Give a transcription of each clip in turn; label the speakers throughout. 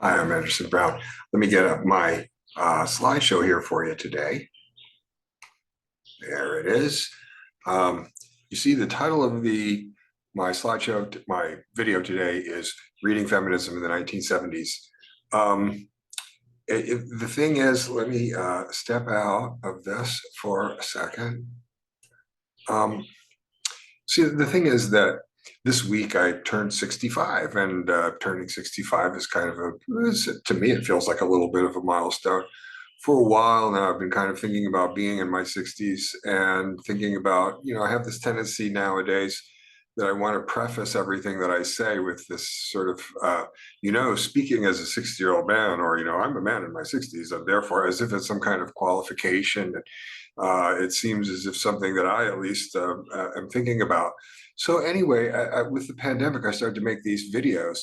Speaker 1: Hi, I'm Anderson Brown. Let me get up my slideshow here for you today. There it is. Um, you see the title of my slideshow, my video today is Reading Feminism in the 1970s. The thing is, let me step out of this for a second. See, the thing is that this week I turned 65, and turning 65 is kind of to me, it feels like a little bit of a milestone. For a while now, I've been kind of thinking about being in my 60s and thinking about, I have this tendency nowadays that I want to preface everything that I say with this sort of, speaking as a 60-year-old man, or, I'm a man in my 60s, and therefore, as if it's some kind of qualification. It seems as if something that I at least am thinking about. So anyway, with the pandemic, I started to make these videos,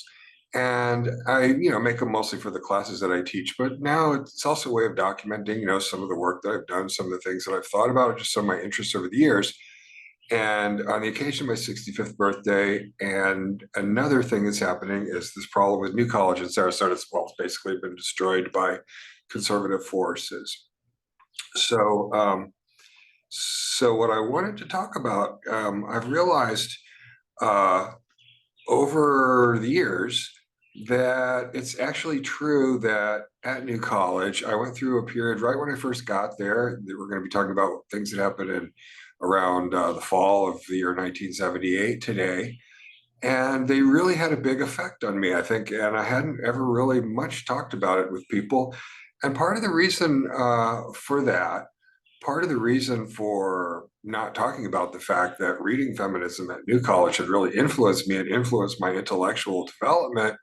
Speaker 1: and I, make them mostly for the classes that I teach. But now it's also a way of documenting, some of the work that I've done, some of the things that I've thought about, just some of my interests over the years. And on the occasion of my 65th birthday, and another thing that's happening is this problem with New College in Sarasota. It's basically been destroyed by conservative forces. So, so what I wanted to talk about, I've realized uh, over the years that it's actually true that at New College, I went through a period right when I first got there. That we're going to be talking about things that happened in around the fall of the year 1978 today. And they really had a big effect on me, I think. And I hadn't ever really much talked about it with people. And part of the reason for that part of the reason for not talking about the fact that reading feminism at New College had really influenced me and influenced my intellectual development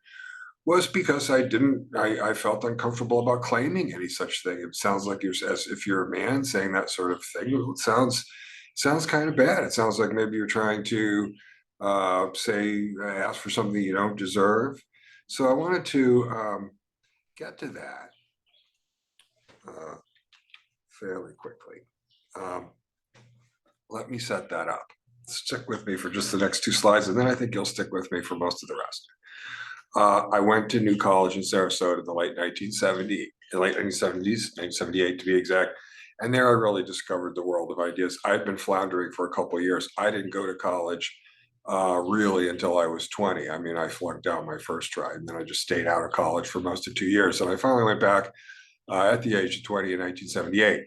Speaker 1: was because I felt uncomfortable about claiming any such thing. It sounds like as if you're a man saying that sort of thing. It sounds kind of bad. It sounds like maybe you're trying to ask for something you don't deserve. So I wanted to get to that uh, fairly quickly. Um, Let me set that up. Stick with me for just the next two slides, and then I think you'll stick with me for most of the rest. I went to New College in Sarasota in the late 1970s, 1978 to be exact. And there I really discovered the world of ideas. I'd been floundering for a couple of years. I didn't go to college really until I was 20. I mean, I flunked out my first try, and then I just stayed out of college for most of 2 years. And I finally went back at the age of 20 in 1978.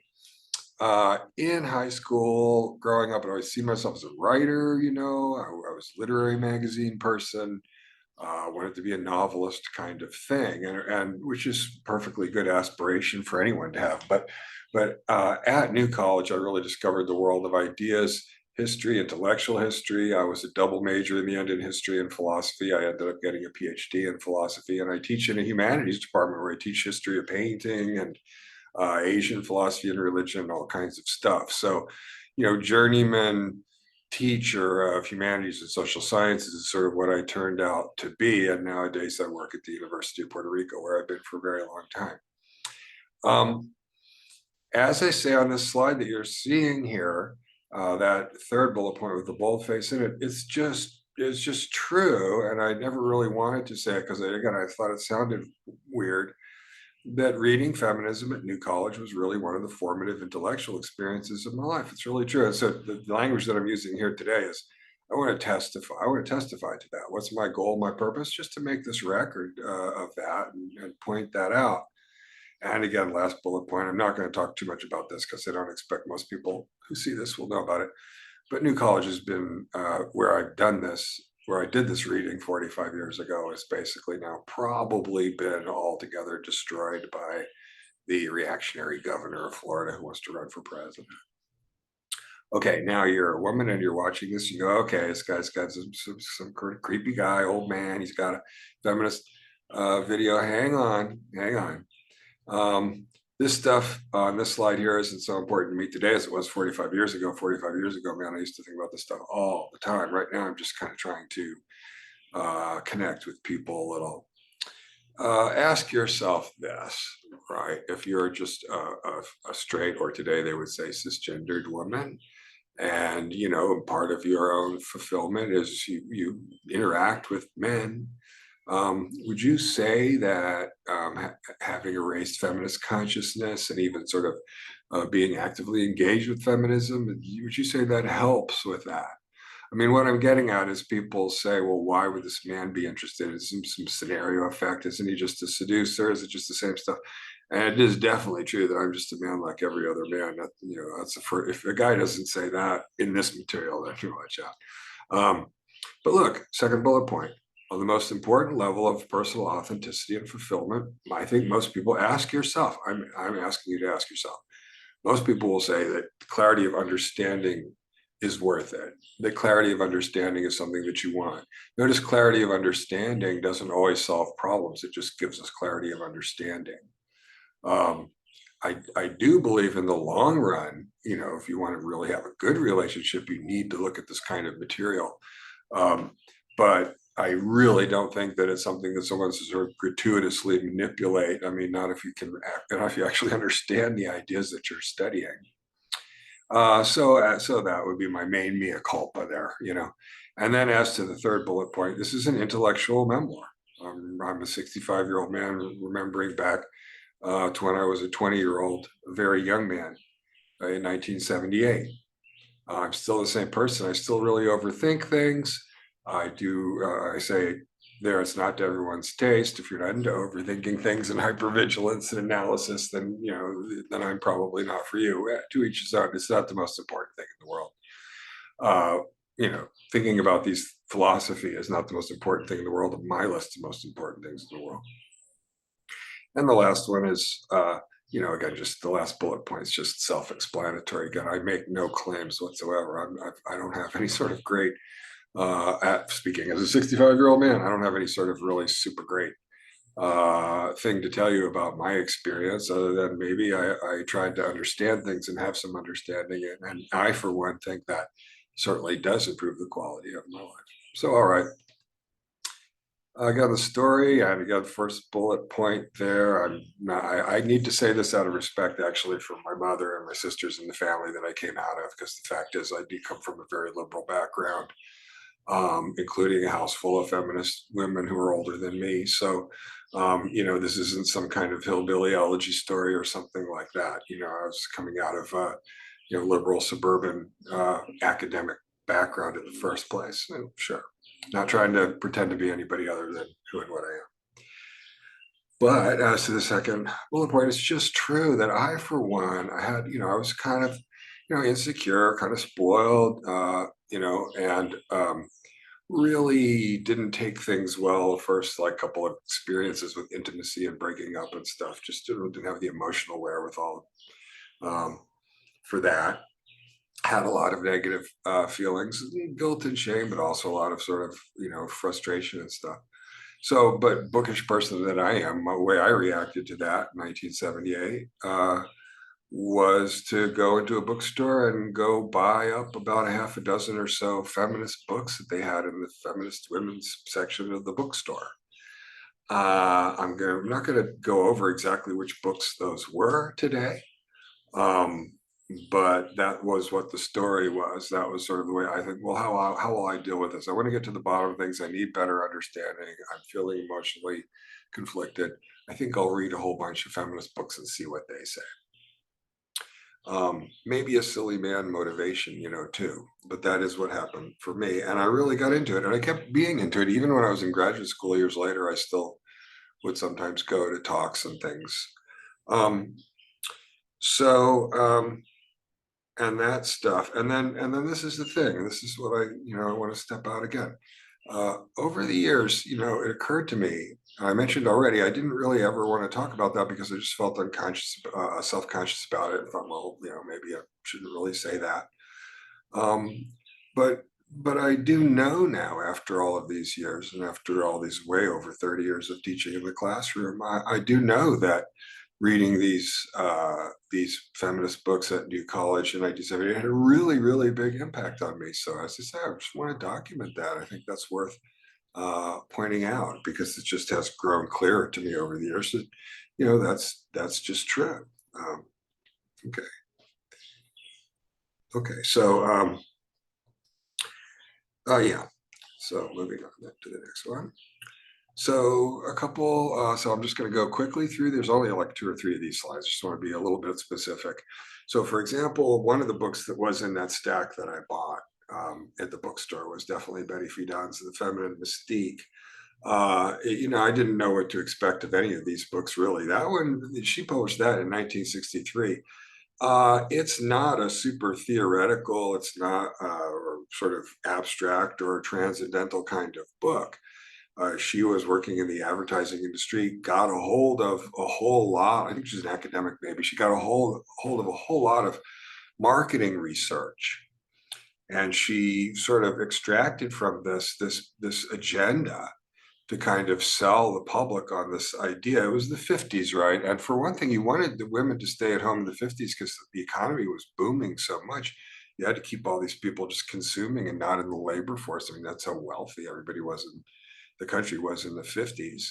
Speaker 1: In high school, growing up, I always see myself as a writer. I was a literary magazine person. Wanted to be a novelist kind of thing, and which is perfectly good aspiration for anyone to have. But at New College, I really discovered the world of ideas, history, intellectual history. I was a double major in the end in history and philosophy. I ended up getting a PhD in philosophy, and I teach in a humanities department where I teach history of painting and Asian philosophy and religion, all kinds of stuff. So, journeyman teacher of humanities and social sciences is sort of what I turned out to be. And nowadays I work at the University of Puerto Rico, where I've been for a very long time. As I say on this slide that you're seeing here, that third bullet point with the boldface in it, it's just true. And I never really wanted to say it because, again, I thought it sounded weird, that reading feminism at New College was really one of the formative intellectual experiences of my life. It's really true. And so the language that I'm using here today is, I want to testify. I want to testify to that. What's my goal, my purpose? Just to make this record of that and point that out. And again, last bullet point, I'm not going to talk too much about this because I don't expect most people who see this will know about it. But New College has been where I've done this, where I did this reading 45 years ago, is basically now probably been altogether destroyed by the reactionary governor of Florida who wants to run for president. Okay, now you're a woman and you're watching this, you go, okay, this guy's got some creepy guy, old man, he's got a feminist video. Hang on. This stuff on this slide here isn't so important to me today as it was 45 years ago. 45 years ago, man, I used to think about this stuff all the time. Right now, I'm just kind of trying to connect with people a little. Ask yourself this, right? If you're just a straight, or today they would say cisgendered woman, and part of your own fulfillment is you interact with men. Would you say that having a raised feminist consciousness and even sort of being actively engaged with feminism, would you say that helps with that? I mean, what I'm getting at is people say, well, why would this man be interested in some scenario effect? Isn't he just a seducer? Is it just the same stuff? And it is definitely true that I'm just a man like every other man. That, that's the first, if a guy doesn't say that in this material, then you watch out. But look, second bullet point. On the most important level of personal authenticity and fulfillment, I think most people ask yourself, I'm asking you to ask yourself, most people will say that clarity of understanding is worth it. The clarity of understanding is something that you want. Notice clarity of understanding doesn't always solve problems. It just gives us clarity of understanding. Um, I do believe in the long run, if you want to really have a good relationship, you need to look at this kind of material. Um, but I really don't think that it's something that someone sort of gratuitously manipulate. I mean, not if you can, not if you actually understand the ideas that you're studying. So that would be my main mea culpa there. And then as to the third bullet point, this is an intellectual memoir. I'm a 65-year-old man remembering back to when I was a 20-year-old, a very young man in 1978. I'm still the same person. I still really overthink things. I say there, it's not to everyone's taste. If you're not into overthinking things and hypervigilance and analysis, then I'm probably not for you. To each his own. It's not the most important thing in the world. Uh, Thinking about these philosophy is not the most important thing in the world. On my list of most important things in the world. And the last one is, again, just the last bullet point is just self-explanatory. Again, I make no claims whatsoever. I don't have any sort of great, speaking as a 65-year-old man, I don't have any sort of really super great thing to tell you about my experience, other than maybe I tried to understand things and have some understanding. And I, for one, think that certainly does improve the quality of my life. So, all right. I got the story. I got the first bullet point there. I need to say this out of respect, actually, for my mother and my sisters and the family that I came out of, because the fact is, I do come from a very liberal background, including a house full of feminist women who are older than me. So, this isn't some kind of hillbilly elegy story or something like that. I was coming out of a, liberal suburban academic background in the first place. And sure, not trying to pretend to be anybody other than who and what I am. But as to the second bullet point, it's just true that I, for one, I was kind of, insecure, kind of spoiled, and really didn't take things well the first like couple of experiences with intimacy and breaking up and stuff. Just didn't have the emotional wherewithal for that. Had a lot of negative feelings, guilt and shame, but also a lot of sort of frustration and stuff. So, but bookish person that I am, the way I reacted to that in 1978 was to go into a bookstore and go buy up about a half a dozen or so feminist books that they had in the feminist women's section of the bookstore. I'm not going to go over exactly which books those were today. But that was what the story was. That was sort of the way I think, well, how will I deal with this? I want to get to the bottom of things. I need better understanding. I'm feeling emotionally conflicted. I think I'll read a whole bunch of feminist books and see what they say. Maybe a silly man motivation, too. But that is what happened for me. And I really got into it. And I kept being into it. Even when I was in graduate school years later, I still would sometimes go to talks and things. So and that stuff, and then this is the thing. This is what I want to step out again. Over the years, it occurred to me. I mentioned already, I didn't really ever want to talk about that because I just felt unconscious, self-conscious about it. I thought, well, maybe I shouldn't really say that. Um, but I do know now, after all of these years, and after all these way over 30 years of teaching in the classroom, I do know that reading these feminist books at New College in 1970 had a really, really big impact on me. So as I say, I just want to document that. I think that's worth pointing out because it just has grown clearer to me over the years that, that's just true. Okay. Okay. So, yeah. So moving on to the next one. So a couple, so I'm just going to go quickly through. There's only like two or three of these slides. Just want to be a little bit specific. So, for example, one of the books that was in that stack that I bought at the bookstore was definitely Betty Friedan's The Feminine Mystique. I didn't know what to expect of any of these books, really. That one, she published that in 1963. It's not a super theoretical, it's not or sort of abstract or transcendental kind of book. She was working in the advertising industry, got a hold of a whole lot. I think she's an academic, maybe. She got a hold of a whole lot of marketing research, and she sort of extracted from this agenda to kind of sell the public on this idea. It was the 50s, right? And for one thing, you wanted the women to stay at home in the 50s because the economy was booming so much. You had to keep all these people just consuming and not in the labor force. I mean, that's how wealthy everybody was in the country was in the 50s.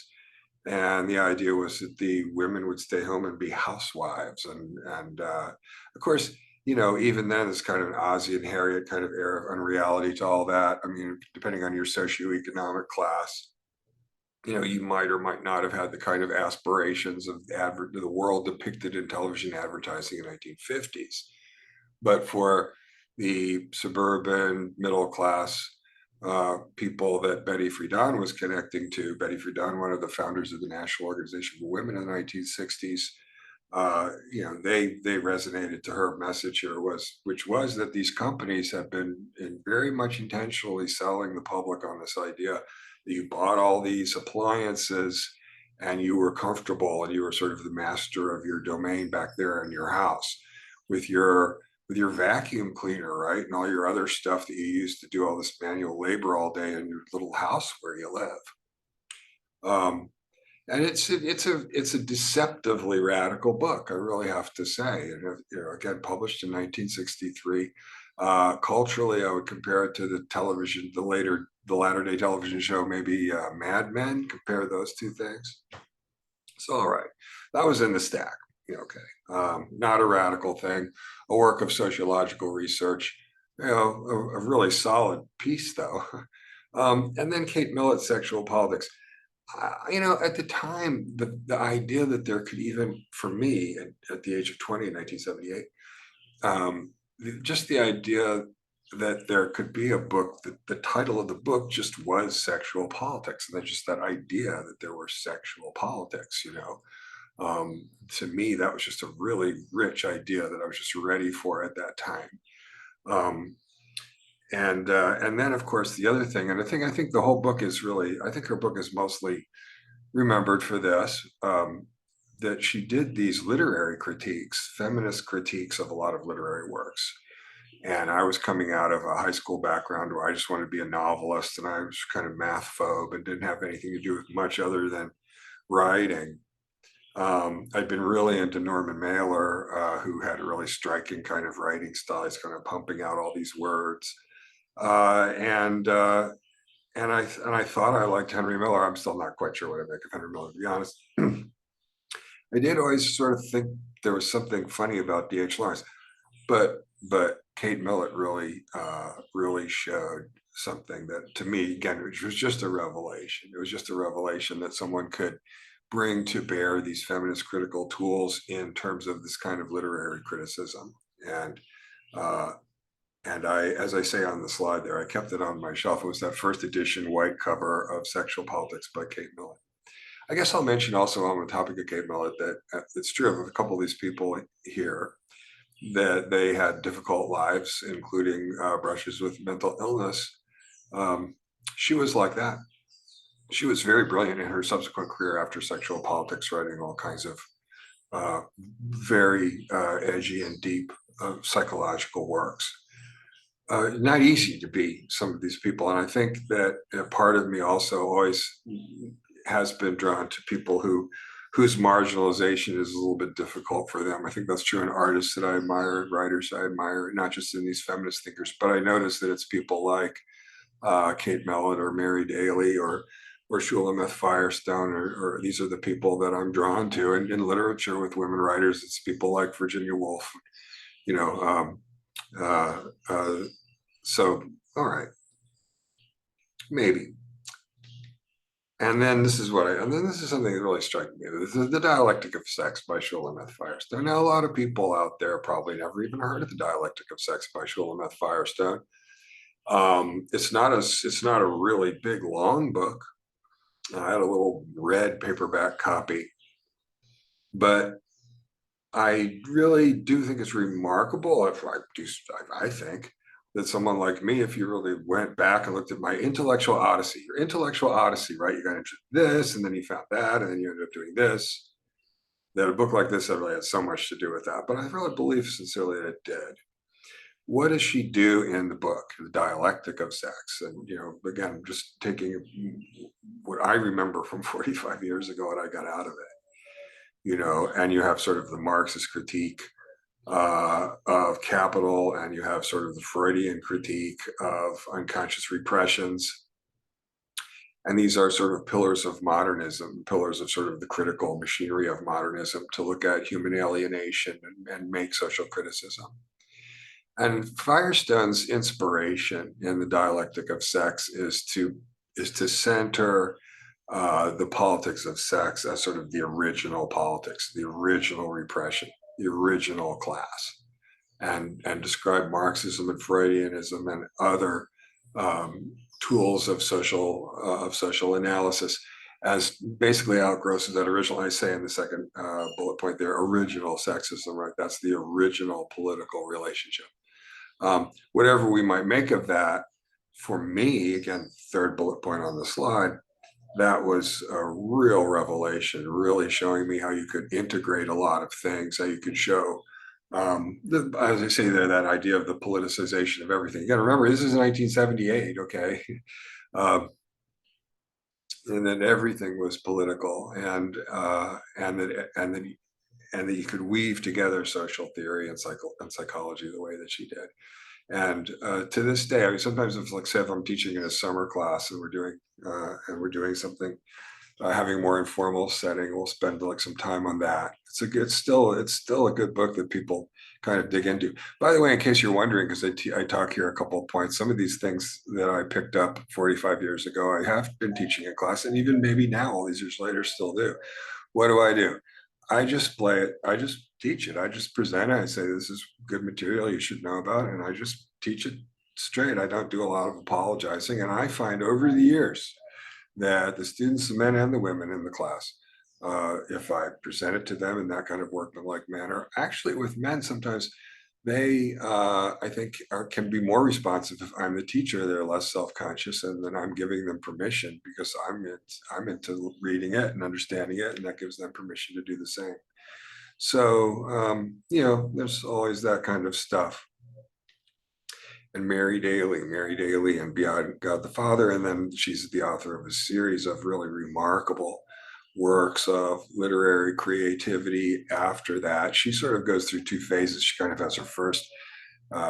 Speaker 1: And the idea was that the women would stay home and be housewives. And of course, even then, it's kind of an Ozzie and Harriet kind of air of unreality to all that. I mean, depending on your socioeconomic class, you might or might not have had the kind of aspirations of the world depicted in television advertising in the 1950s. But for the suburban middle class people that Betty Friedan was connecting to, Betty Friedan, one of the founders of the National Organization for Women in the 1960s, they resonated to her message here, which was that these companies have been very much intentionally selling the public on this idea that you bought all these appliances and you were comfortable and you were sort of the master of your domain back there in your house with your vacuum cleaner, right? And all your other stuff that you use to do all this manual labor all day in your little house where you live. Um, and it's a deceptively radical book, I really have to say. And again, published in 1963. Culturally, I would compare it to the television, the latter day television show, maybe Mad Men. Compare those two things. So, all right, that was in the stack. Okay, not a radical thing, a work of sociological research. A really solid piece, though. And then Kate Millett's Sexual Politics. At the time, the idea that there could even, for me, at the age of 20 in 1978, just the idea that there could be a book that the title of the book just was sexual politics, and that's just that idea that there were sexual politics, to me, that was just a really rich idea that I was just ready for at that time. Um, and then, of course, the other thing, and I think the whole book is really, I think her book is mostly remembered for this, that she did these literary critiques, feminist critiques of a lot of literary works. And I was coming out of a high school background where I just wanted to be a novelist, and I was kind of math phobe and didn't have anything to do with much other than writing. I'd been really into Norman Mailer, who had a really striking kind of writing style. He's kind of pumping out all these words. Uh, and uh, and I thought I liked Henry Miller. I'm still not quite sure what I make of Henry Miller, to be honest. I did always sort of think there was something funny about D.H. Lawrence, but Kate Millett really showed something that, to me, again, which was just a revelation. It was just a revelation that someone could bring to bear these feminist critical tools in terms of this kind of literary criticism. And uh, as I say on the slide there, I kept it on my shelf. It was that first edition white cover of Sexual Politics by Kate Millett. I guess I'll mention also on the topic of Kate Millett that it's true of a couple of these people here that they had difficult lives, including brushes with mental illness. Um, she was like that. She was very brilliant in her subsequent career after Sexual Politics, writing all kinds of uh, very edgy and deep psychological works. Not easy to be some of these people. And I think that part of me also always has been drawn to people whose marginalization is a little bit difficult for them. I think that's true in artists that I admire, writers I admire, not just in these feminist thinkers, but I notice that it's people like Kate Millett or Mary Daly or Shulamith Firestone, or these are the people that I'm drawn to. And in literature with women writers, it's people like Virginia Woolf, you know, uh, uh, so, all right, maybe. And then this is and then this is something that really struck me. This is The Dialectic of Sex by Shulamith Firestone. Now, a lot of people out there probably never even heard of The Dialectic of Sex by Shulamith Firestone. It's not a really big, long book. I had a little red paperback copy, but I really do think it's remarkable. If I do, I think that someone like me, if you really went back and looked at my intellectual odyssey, your intellectual odyssey, right? You got into this, and then you found that, and then you ended up doing this. That a book like this really had so much to do with that. But I really believe sincerely that it did. What does she do in the book, The Dialectic of Sex? And, again, just taking what I remember from 45 years ago, what I got out of it, and you have sort of the Marxist critique of capital, and you have sort of the Freudian critique of unconscious repressions. And these are sort of pillars of modernism, pillars of sort of the critical machinery of modernism to look at human alienation and make social criticism. And Firestone's inspiration in The Dialectic of Sex is to center the politics of sex as sort of the original politics, the original repression, the original class, and describe Marxism and Freudianism and other tools of social analysis as basically outgrowths of that original. I say in the second bullet point there, original sexism, right? That's the original political relationship. Whatever we might make of that, for me, again, third bullet point on the slide, that was a real revelation, really showing me how you could integrate a lot of things, how you could show, as I say there, that idea of the politicization of everything. You got to remember, this is 1978, okay? Um, and then everything was political, and that you could weave together social theory and psychology the way that she did. And to this day, I mean, sometimes it's like, say, if I'm teaching in a summer class and we're doing something, having a more informal setting, we'll spend like some time on that. It's still a good book that people kind of dig into. By the way, in case you're wondering, because I talk here a couple of points, some of these things that I picked up 45 years ago, I have been teaching in class, and even maybe now, all these years later, still do. What do? I just play it. I just teach it. I just present it. I say, this is good material you should know about, and I just teach it straight. I don't do a lot of apologizing. And I find over the years that the students, the men and the women in the class, if I present it to them in that kind of workmanlike manner, actually with men, sometimes they, I think, can be more responsive. If I'm the teacher, they're less self-conscious, and then I'm giving them permission because I'm into reading it and understanding it, and that gives them permission to do the same. So, there's always that kind of stuff. And Mary Daly and Beyond God the Father. And then she's the author of a series of really remarkable works of literary creativity after that. She sort of goes through two phases. She kind of has her first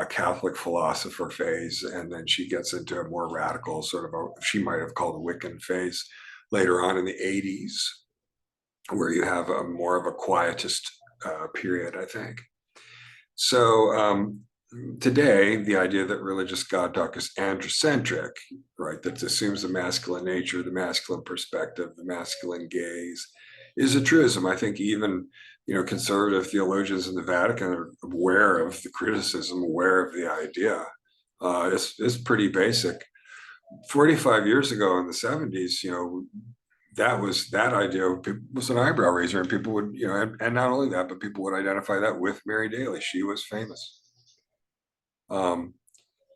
Speaker 1: Catholic philosopher phase, and then she gets into a more radical sort of, she might have called a Wiccan phase later on in the 80s, where you have a more of a quietist period, I think. So today, the idea that religious God talk is androcentric, right, that assumes the masculine nature, the masculine perspective, the masculine gaze, is a truism. I think even conservative theologians in the Vatican are aware of the criticism, aware of the idea. It's pretty basic. 45 years ago in the 70s, that idea was an eyebrow raiser, and people would, and not only that, but people would identify that with Mary Daly. She was famous.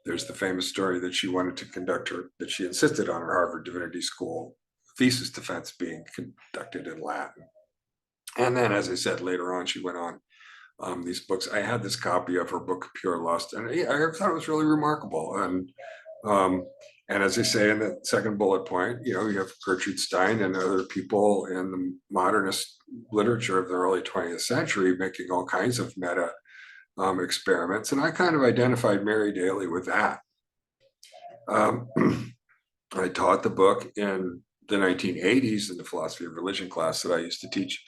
Speaker 1: There's the famous story that that she insisted on her Harvard Divinity School thesis defense being conducted in Latin. And then, as I said, later on, she went on these books. I had this copy of her book, Pure Lust, and I thought it was really remarkable. And as I say in the second bullet point, you have Gertrude Stein and other people in the modernist literature of the early 20th century making all kinds of meta experiments. And I kind of identified Mary Daly with that. I taught the book in the 1980s in the philosophy of religion class that I used to teach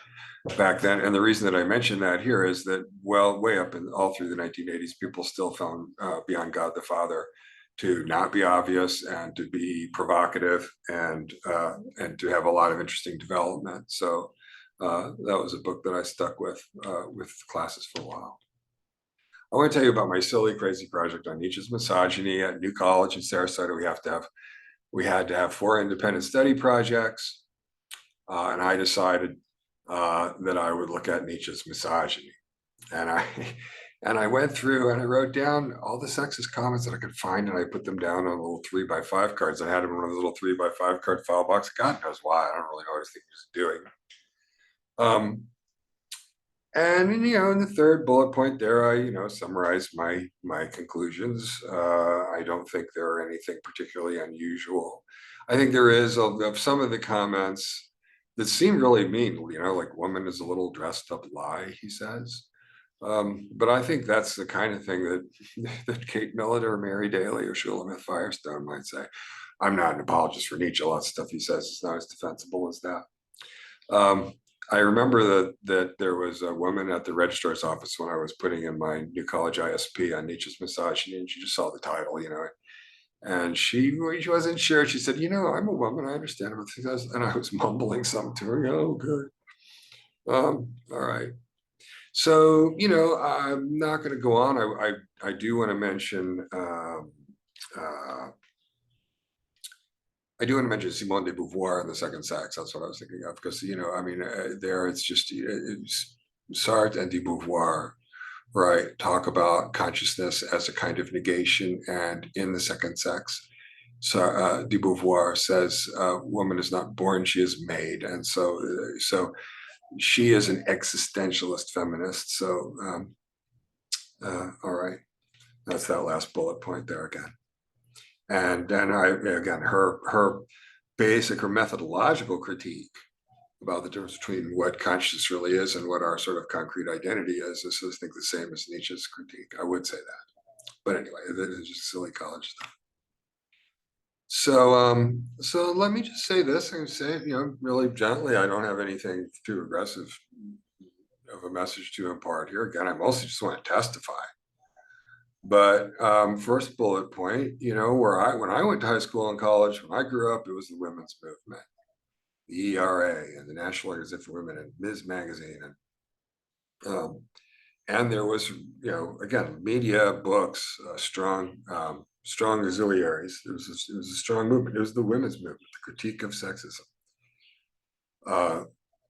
Speaker 1: back then. And the reason that I mention that here is that, well, way up in all through the 1980s, people still found Beyond God the Father to not be obvious and to be provocative and to have a lot of interesting development. So that was a book that I stuck with classes for a while. I want to tell you about my silly, crazy project on Nietzsche's misogyny at New College in Sarasota. We had to have 4 independent study projects, and I decided that I would look at Nietzsche's misogyny. And I and I went through and I wrote down all the sexist comments that I could find, and I put them down on little 3x5 cards. I had them in one of the little 3x5 card file box. God knows why. I don't really know what I think he was doing. And in the third bullet point there, I summarized my conclusions. I don't think there are anything particularly unusual. I think there is of some of the comments that seem really mean. Like woman is a little dressed up lie, he says. But I think that's the kind of thing that Kate Millett or Mary Daly or Shulamith Firestone might say. I'm not an apologist for Nietzsche. A lot of stuff he says is not as defensible as that. I remember that there was a woman at the registrar's office when I was putting in my New College ISP on Nietzsche's misogyny, and she just saw the title, and she wasn't sure. She said, I'm a woman. I understand what she says. And I was mumbling something to her. Oh, good. All right. So, I'm not going to go on. I do want to mention Simone de Beauvoir and the second sex. That's what I was thinking of, because there it's just Sartre and de Beauvoir, right? Talk about consciousness as a kind of negation, and in the second sex, so de Beauvoir says, "Woman is not born; she is made," and so she is an existentialist feminist. So, all right, that's that last bullet point there again. And then her basic or methodological critique about the difference between what consciousness really is and what our sort of concrete identity is I think the same as Nietzsche's critique. I would say that, but anyway, that is just silly college stuff. So let me just say this and say it, really gently. I don't have anything too aggressive of a message to impart here. Again, I mostly just want to testify. But first bullet point, when I went to high school and college, when I grew up, it was the women's movement, the ERA and the National Organization for Women and Ms. Magazine. And there was, again, media, books, strong auxiliaries. It was a strong movement. It was the women's movement, the critique of sexism.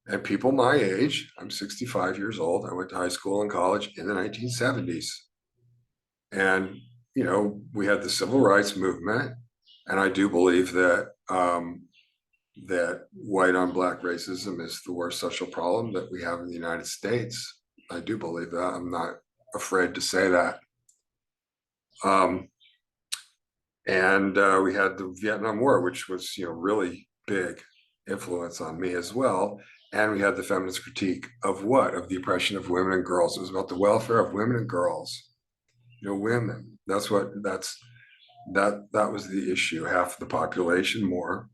Speaker 1: And people my age, I'm 65 years old. I went to high school and college in the 1970s. And, we had the civil rights movement. And I do believe that that white on black racism is the worst social problem that we have in the United States. I do believe that. I'm not afraid to say that. And we had the Vietnam War, which was, really big influence on me as well. And we had the feminist critique of what? Of the oppression of women and girls. It was about the welfare of women and girls. Women. That was the issue. Half the population more.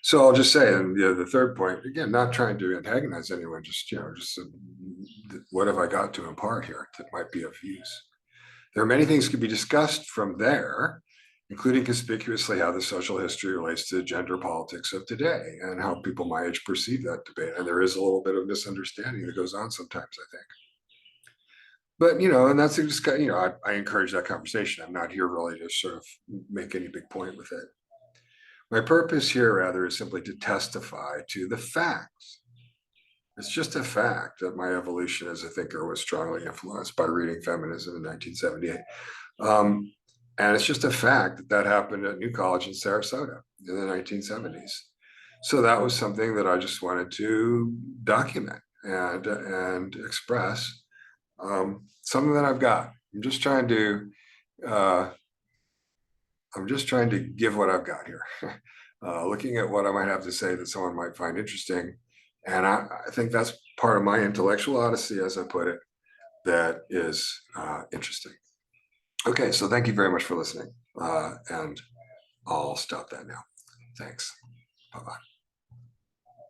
Speaker 1: So I'll just say, and the third point, again, not trying to antagonize anyone, just what have I got to impart here that might be of use? There are many things could be discussed from there, including conspicuously how the social history relates to gender politics of today and how people my age perceive that debate. And there is a little bit of misunderstanding that goes on sometimes, I think. But, and that's just, I encourage that conversation. I'm not here really to sort of make any big point with it. My purpose here, rather, is simply to testify to the facts. It's just a fact that my evolution as a thinker was strongly influenced by reading Feminism in 1978. And it's just a fact that happened at New College in Sarasota in the 1970s. So that was something that I just wanted to document and express. Something that I've got. I'm just trying to give what I've got here. Looking at what I might have to say that someone might find interesting. And I think that's part of my intellectual odyssey, as I put it, that is interesting. Okay, so thank you very much for listening. And I'll stop that now. Thanks. Bye-bye.